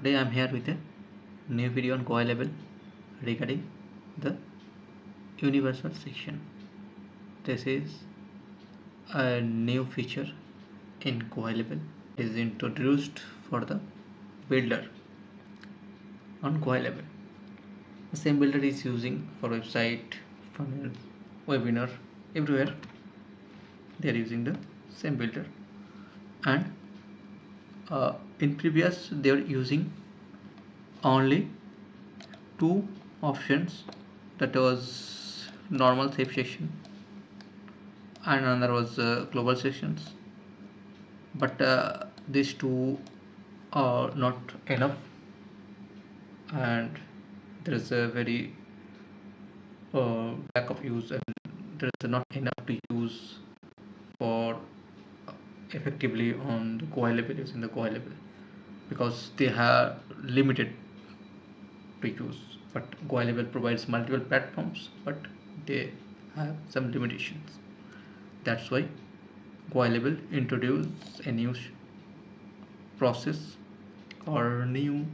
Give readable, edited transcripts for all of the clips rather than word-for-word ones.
Today I am here with a new video on CodeBattleZone regarding the universal section. This is a new feature in CodeBattleZone. It is introduced for the builder on CodeBattleZone. The same builder is using for website, funnel, webinar, everywhere. They are using the same builder, and in previous they are using only two options, that was normal safe section and another was global sections, but these two are not enough, and there is a very lack of use, and there is not enough to use for effectively on the core level, using the core level, because they are limited to use. But core level provides multiple platforms, but they have some limitations. That's why core level introduced a new process or new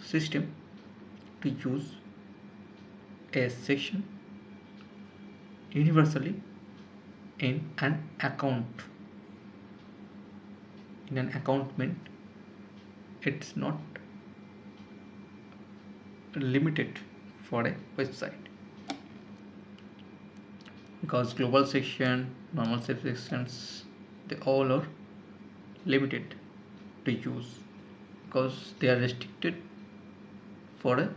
system to use a section universally in an account. In an account meant it's not limited for a website, because global section, normal sections, they all are limited to use, because they are restricted for a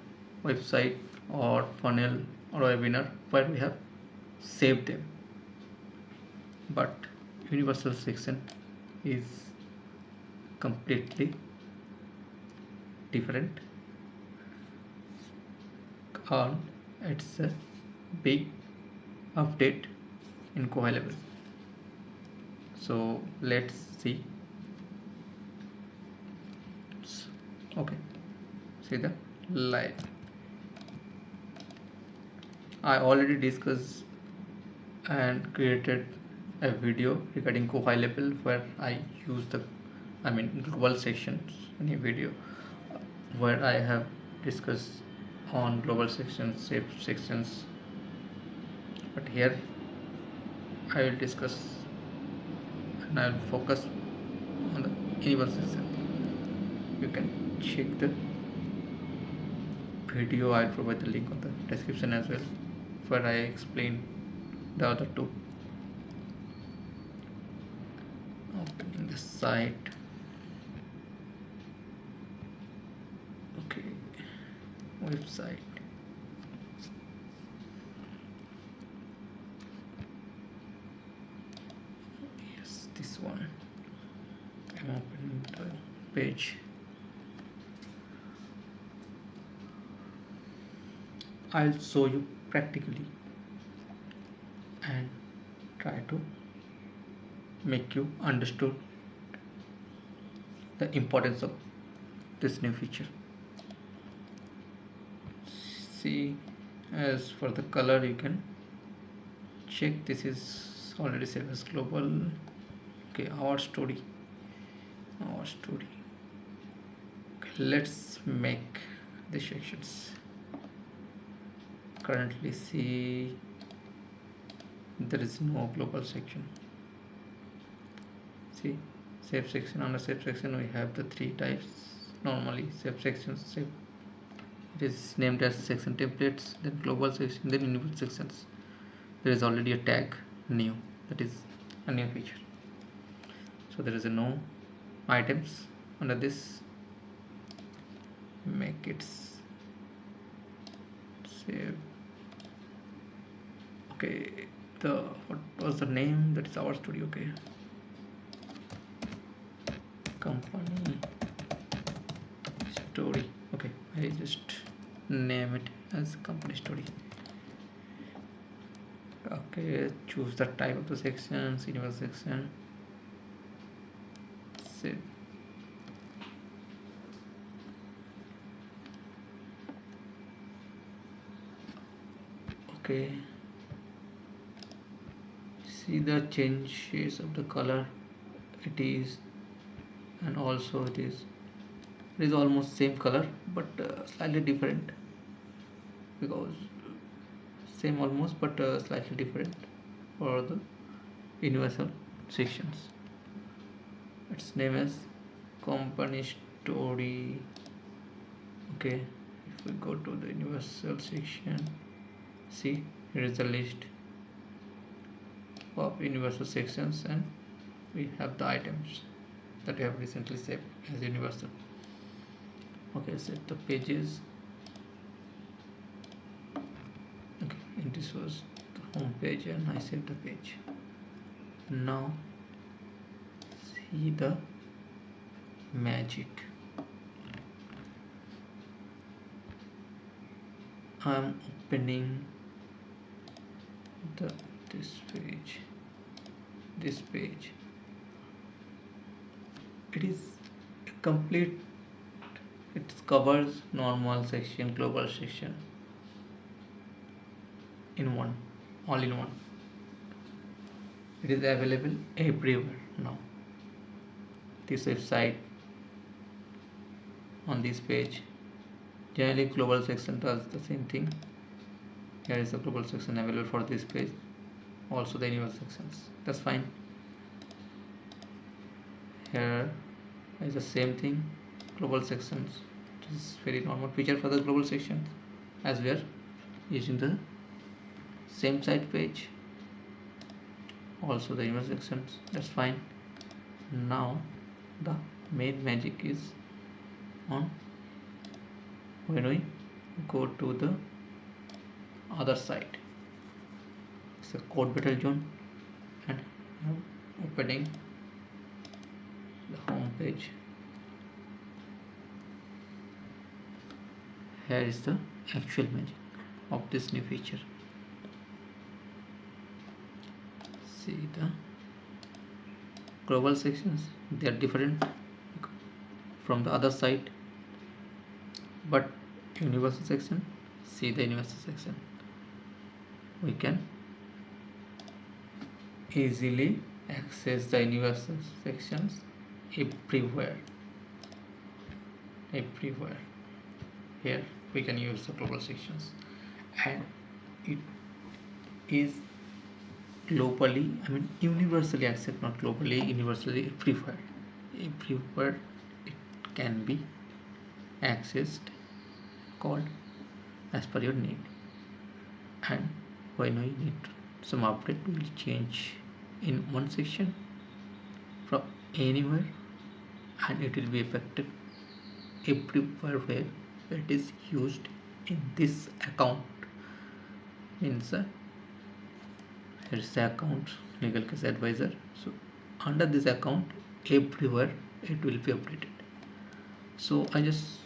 website or funnel or webinar where we have saved them. But universal section is completely different, and it's a big update in CodeBattleZone. So let's see. Okay, see the live. I already discussed and created a video regarding CodeBattleZone where I use the global sections in a video where I have discussed on global sections, safe sections, but here I will discuss and I will focus on the universal section. You can check the video. I'll provide the link on the description as well, where I explain the other two. Opening the site. Okay, website. Yes, this one. I'm opening the page. I'll show you practically and try to make you understood the importance of this new feature. See, as for the color, you can check. This is already saved as global. Okay, our story. Okay, let's make the sections. Currently, see, there is no global section. See, safe section. Under safe section we have the three types. Normally safe sections, it is named as section templates, then global section, then universal sections. There is already a tag new, that is a new feature. So there is a no items under this. Make it save. Okay, what was the name? That is our studio. Okay, company story. Okay, I just name it as company story. Okay, choose the type of the sections, universal section, save. Okay, see the changes of the color it is, and also it is It is almost same color but slightly different, because same almost but slightly different for the universal sections. Its name is company story. Okay, if we go to the universal section, see, here is the list of universal sections, and we have the items that we have recently saved as universal. Okay, set the pages. Okay, and this was the home page and I saved the page. Now see the magic. I'm opening this page. It is complete. It covers normal section, global section in one, all in one. It is available everywhere now. This website, on this page, generally global section does the same thing. Here is the global section available for this page, also the universal sections. That's fine. Here is the same thing, global sections. This is very normal feature for the global sections, as we are using the same site page, also the universal sections. That's fine. Now the main magic is on when we go to the other side. It's a CodeBattleZone, and I'm opening the home page. Here is the actual magic of this new feature. See the global sections, they are different from the other side, but universal section, see the universal section, we can easily access the universal sections everywhere. Here we can use the global sections, and it is globally, universally accepted, not globally, universally, everywhere it can be accessed, called as per your need. And when we need some update, we will change in one section from anywhere, and it will be affected everywhere where it is used in this account. Means here's the account, legal case advisor. So under this account, everywhere it will be updated. So I just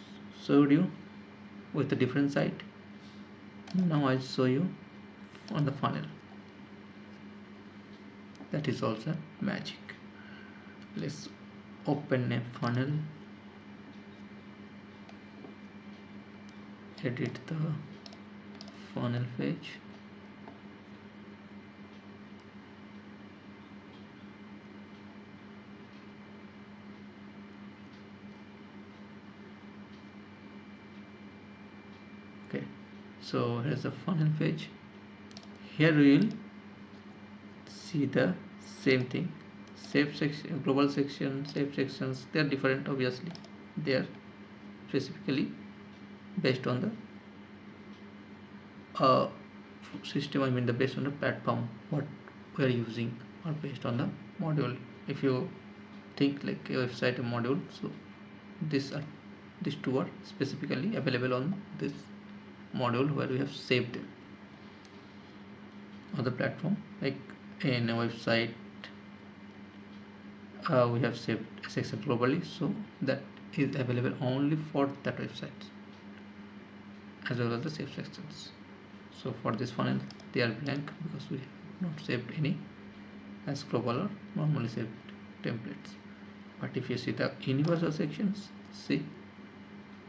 showed you with a different site. Now I'll show you on the funnel. That is also magic. Let's open a funnel, edit the funnel page. Okay, so here's the funnel page. Here we will see the same thing, save section, global section, save sections. They are different, obviously. They are specifically based on the system, based on the platform what we are using, or based on the module. If you think like a website, a module, so these two are specifically available on this module where we have saved them. On the platform, like in a website, we have saved a section globally, so that is available only for that website, as well as the save sections. So for this funnel, they are blank because we have not saved any as global or normally saved templates. But if you see the universal sections, see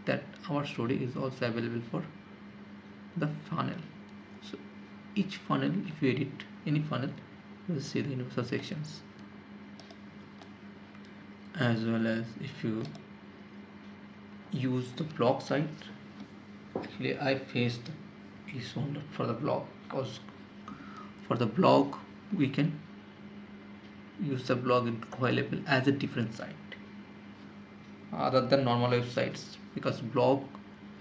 that our story is also available for the funnel. So each funnel, if you edit any funnel, you will see the universal sections, as well as if you use the block site. Actually I faced is only for the block, because for the block we can use the block in CodeBattleZone as a different site other than normal websites, because blog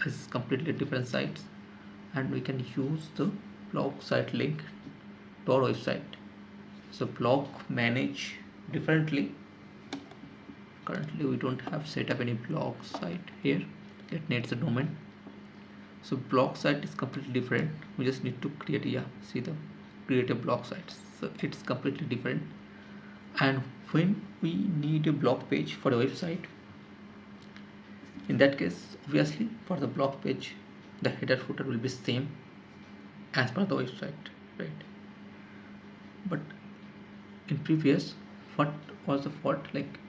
is completely different sites, and we can use the blog site link to our website. So blog manage differently. Currently we don't have set up any blog site here, it needs a domain. So blog site is completely different. We just need to create, see the create a blog site, so it's completely different. And when we need a blog page for a website, in that case obviously for the blog page the header footer will be same as per the website, right? But in previous, what was the fault, like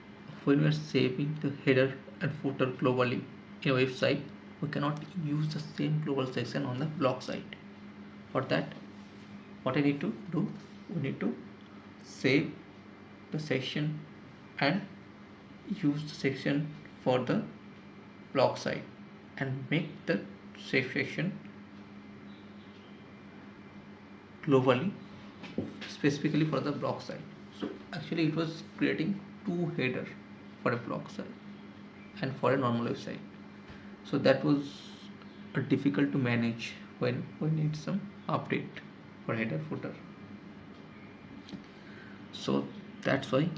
when we are saving the header and footer globally in a website, we cannot use the same global section on the blog site. For that, what I need to do, we need to save the section and use the section for the blog site and make the save section globally specifically for the blog site. So actually it was creating two header for a blog site and for a normal website. So that was difficult to manage when we need some update for header footer. So that's why,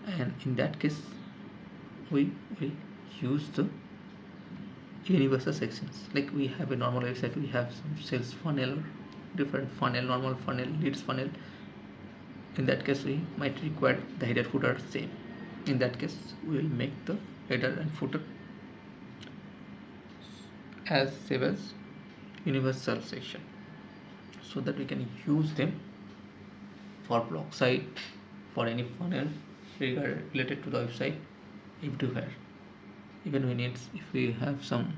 and in that case we will use the universal sections. Like we have a normal website, we have some sales funnel, different funnel, normal funnel, leads funnel. In that case we might require the header footer same. In that case we will make the header and footer as save as universal section, so that we can use them for blog site, for any funnel related to the website, everywhere. Even we need, if we have some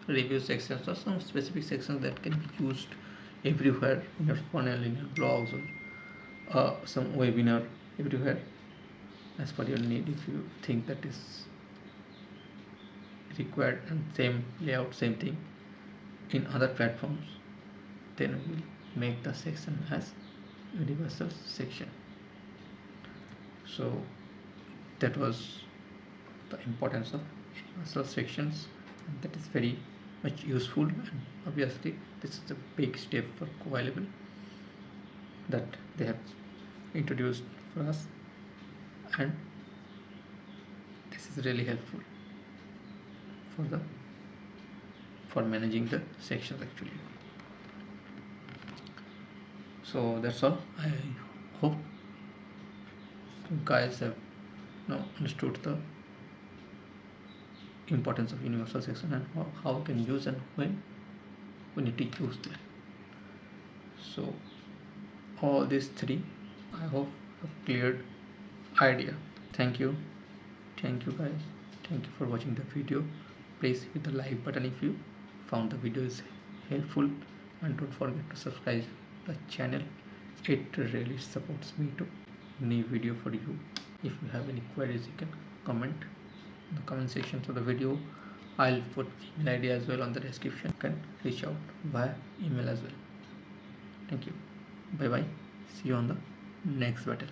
review sections or some specific sections that can be used everywhere in your funnel, in your blogs, or some webinar, everywhere as per your need. If you think that is required and same layout, same thing in other platforms, then we will make the section as universal section. So that was the importance of universal sections, and that is very much useful, and obviously this is a big step for CodeBattleZone that they have introduced for us, and this is really helpful for managing the sections actually. So that's all. I hope you guys have now understood the importance of universal section and how we can use and when we need to use them. So all these three I hope have cleared idea. Thank you guys, thank you for watching the video. Please hit the like button if you found the video is helpful, and don't forget to subscribe the channel. It really supports me to new video for you. If you have any queries, you can comment in the comment section of the video. I'll put email ID as well on the description. You can reach out via email as well. Thank you. Bye bye. See you on the next battle.